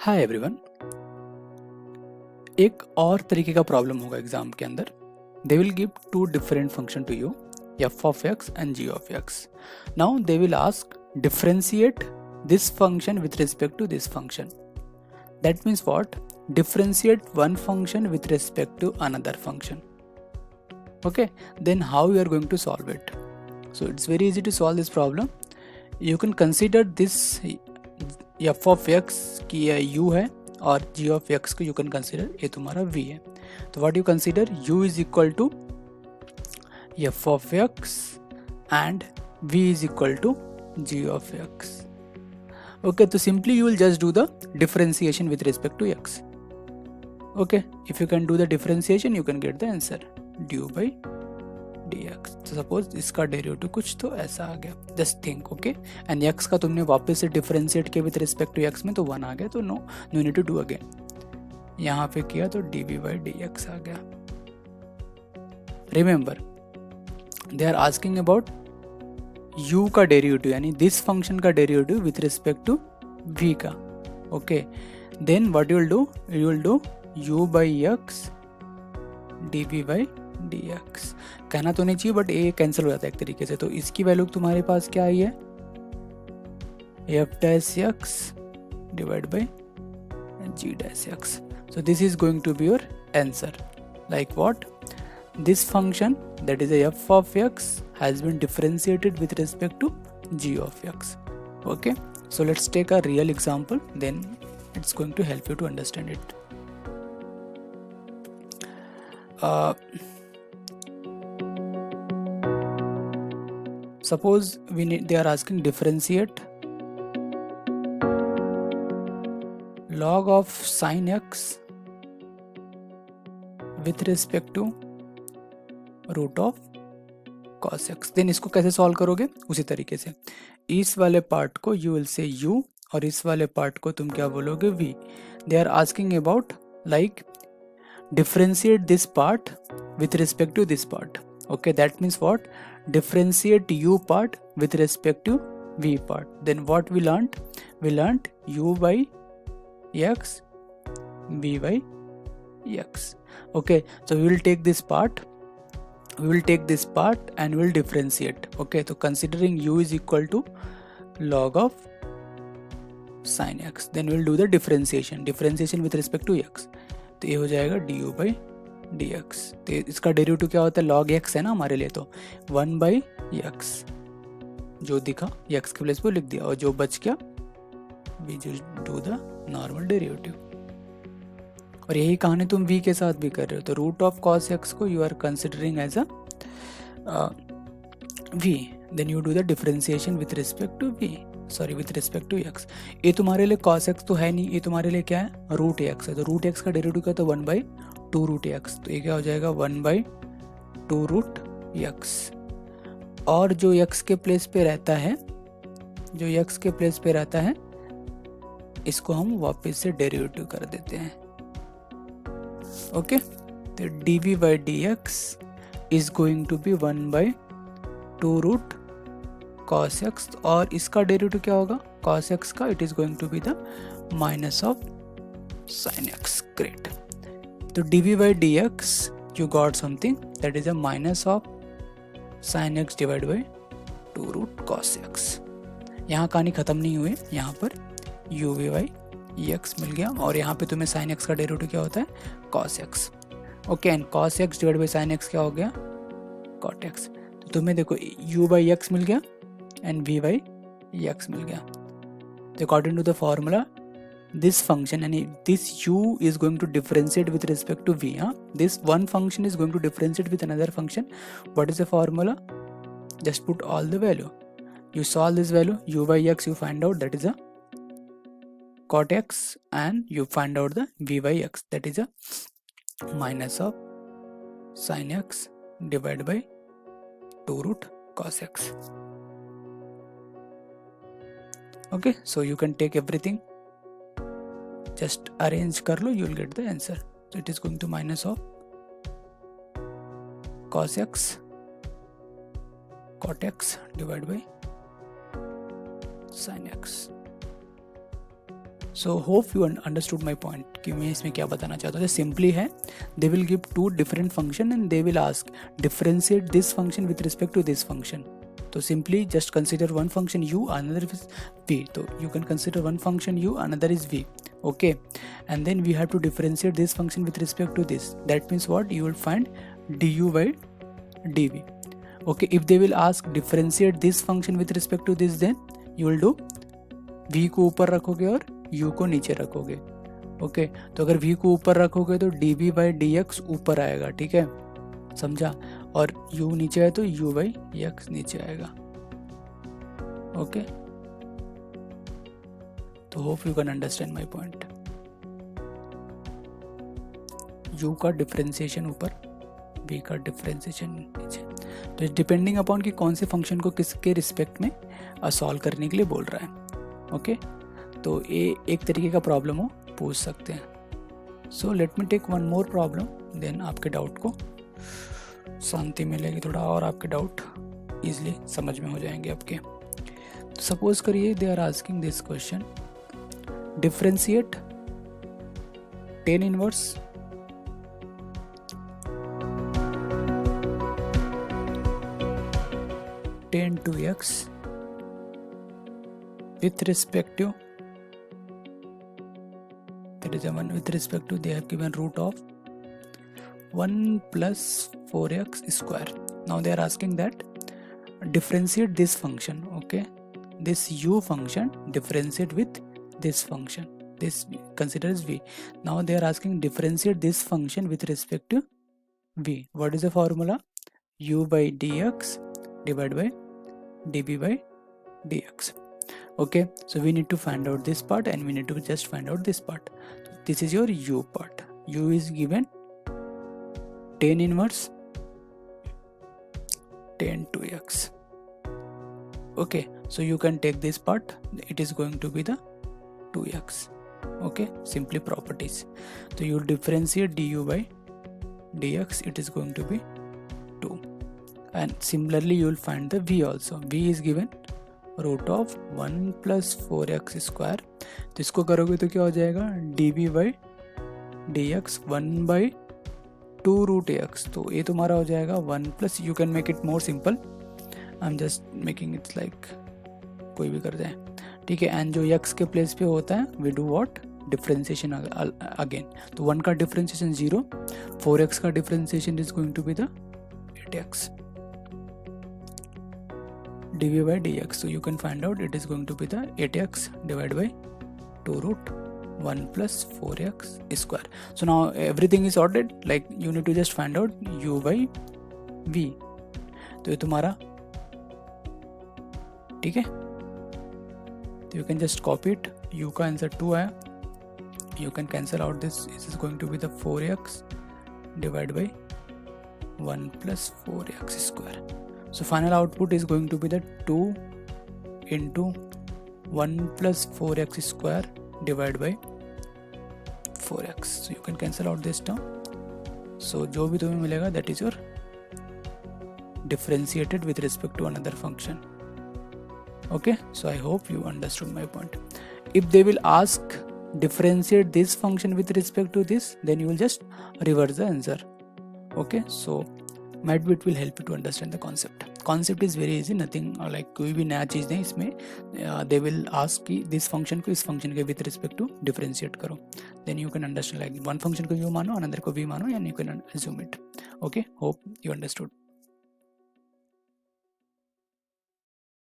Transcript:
Hi everyone. एक और तरीके का प्रॉब्लम होगा एग्जाम के अंदर। They will give two different function to you, f of x and g of x. Now they will ask differentiate this function with respect to this function. That means what? Differentiate one function with respect to another function. Okay, then how you are going to solve it? So it's very easy to solve this problem. You can consider this f of x की u है और g of x को you can consider ये तुम्हारा v है. तो what you consider? u is equal to f of x and v is equal to g of x. Okay, so simply you will just do the differentiation with respect to x. Okay, if you can do the differentiation you can get the answer du by dx. तो suppose इसका derivative कुछ तो ऐसा आ गया, just think. Okay, and x का तुमने वापस से डिफरेंशिएट किया विद रिस्पेक्ट टू x में तो 1 आ गया, तो no need to do again. यहाँ पे किया तो dv by dx आ गया. Remember they are asking about u का डेरिवेटिव, यानी दिस फंक्शन का derivative with respect to v का. Okay, then what you will do u by x dv by dx. कहना तो नहीं चाहिए बट ये कैंसिल हो जाता है एक तरीके से. तो इसकी वैल्यू तुम्हारे पास क्या आई है? f dash x divided by g dash x. So this is going to be your answer. Like what? This function, that is a f of x, has been differentiated with respect to g of x. Okay, so let's take a real example, then it's going to help you to understand it. Suppose they are asking differentiate log of sin x with respect to root of cos x. Then इसको कैसे solve करोगे? उसी तरीके से इस वाले part को you will say u और इस वाले पार्ट को तुम क्या बोलोगे? v. They are asking about like differentiate this part with respect to this part. Okay, that means what? Differentiate u part with respect to v part. Then what we learned? We learned u by x, v by x. Okay, so we will take this part. We will take this part and we will differentiate. Okay, so considering u is equal to log of sin x, then we will do the differentiation with respect to x. तो ये हो जाएगा du by dx. तो इसका derivative क्या होता है? log x है ना हमारे लिए, तो 1 by x जो दिखा x के प्लेस पे लिख दिया, और जो बच गया we just do the normal derivative. और यही कहानी तुम v के साथ भी कर रहे हो. तो रूट ऑफ cos x को you are considering as a v, then you do the differentiation with respect to v, sorry with respect to x. ये तुम्हारे लिए cos x तो है नहीं, ये तुम्हारे लिए क्या है? रूट x है. तो रूट x का डेरिवेटिव क्या तो 1 by 2 रूट x. तो ये क्या हो जाएगा? 1 by 2 रूट x. और जो x के प्लेस पे रहता है, इसको हम वापस से डेरिवेटिव कर देते हैं. ओके, तो dv by dx is going to be 1 by 2 root cos x, और इसका डेरिवेटिव क्या होगा? cos x का it is going to be the minus of sin x. Great. तो dv by dx you got something that is a minus of sin x divided by 2 root cos x. यहाँ कहानी खत्म नहीं हुई, यहाँ पर u v by x मिल गया, और यहाँ पे तुम्हें sin x का डेरिवेटिव क्या होता है? cos x. Okay, and cos x divide by sin x क्या हो गया? cot x. तो तुम्हें देखो u by x मिल गया and v by x मिल गया. तो according to the formula this function, यानी this u is going to differentiate with respect to v. This one function is going to differentiate with another function. What is the formula? Just put all the value. You solve this value u by x, you find out that is a cot x, and you find out the v by x, that is a minus of sin x divided by 2 root cos x. Okay, so you can take everything, just arrange कर लो, you will get the answer. So it is going to minus of cos x cot x divided by sin x. So hope you understood my point कि मैं इसमें क्या बताना चाहता हूँ. Simply है, they will give two different function and they will ask differentiate this function with respect to this function. तो simply just consider one function u, another is v. तो you can consider one function u, another is v. Okay, and then we have to differentiate this function with respect to this. That means what? You will find du by dv. Okay, if they will ask differentiate this function with respect to this, then you will do v को ऊपर रखोगे और u को नीचे रखोगे. Okay, तो अगर v को ऊपर रखोगे तो dv by dx ऊपर आएगा. ठीक है, समझा. और u नीचे है तो u by x नीचे आएगा. ओके, तो hope you can understand my point. u का डिफरेंशिएशन ऊपर, v का डिफरेंशिएशन नीचे. तो डिपेंडिंग अपॉन कि कौन से फंक्शन को किसके रिस्पेक्ट में सॉल्व करने के लिए बोल रहा है. ओके, तो ये एक तरीके का प्रॉब्लम हो पूछ सकते हैं. So let me take one more problem, then आपके डाउट को शांति मिलेगी थोड़ा और आपके डाउट इजीली समझ में हो जाएंगे आपके. तो सपोज करिए they are asking this question, differentiate tan inverse tan 2x with respect to, that is a one with respect to, they have given root of 1 plus 4x square. Now they are asking that differentiate this function. Okay, this u function differentiate with this function, this consider as v. Now they are asking differentiate this function with respect to v. What is the formula? u by dx divided by dv by dx. Okay, so we need to find out this part and we need to just find out this part. This is your u part. U is given tan inverse tan 2x. Okay, so you can take this part, it is going to be the 2x. Okay, simply properties. So you differentiate du by dx, it is going to be 2. And similarly you will find the v also. V is given root of 1 plus 4x square. तो इसको करोगे तो क्या हो जाएगा? dv by dx 1 by 2 root x. तो ये तुम्हारा हो जाएगा 1 plus, you can make it more simple, I'm just making it like कोई भी कर जाए. ठीक है, एंड जो x के प्लेस पे होता है we do what? Differentiation again. तो 1 का डिफ्रेंसिएशन 0, 4x का differentiation is going to be the 8x dv by dx. So you can find out it is going to be the 8x divided by 2 root 1 plus 4x square. So now everything is sorted, like you need to just find out u by v. तो ये तुम्हारा ठीक है, तो you can just copy it. u का answer 2 है, you can cancel out this. This is going to be the 4x divided by 1 plus 4x square. So final output is going to be the 2 into 1 plus 4x square divided by 4x. So you can cancel out this term. So जो भी तुम्हें मिलेगा that is your differentiated with respect to another function. Okay, so I hope you understood my point. If they will ask differentiate this function with respect to this, then you will just reverse the answer. Okay, so might be it will help you to understand the concept. Concept is very easy, nothing like कोई भी नया चीज़ नहीं इसमें. They will ask कि this function को इस function के with respect to differentiate करो, then you can understand like one function को u मानो, another को v मानो, and you can assume it. Okay, hope you understood.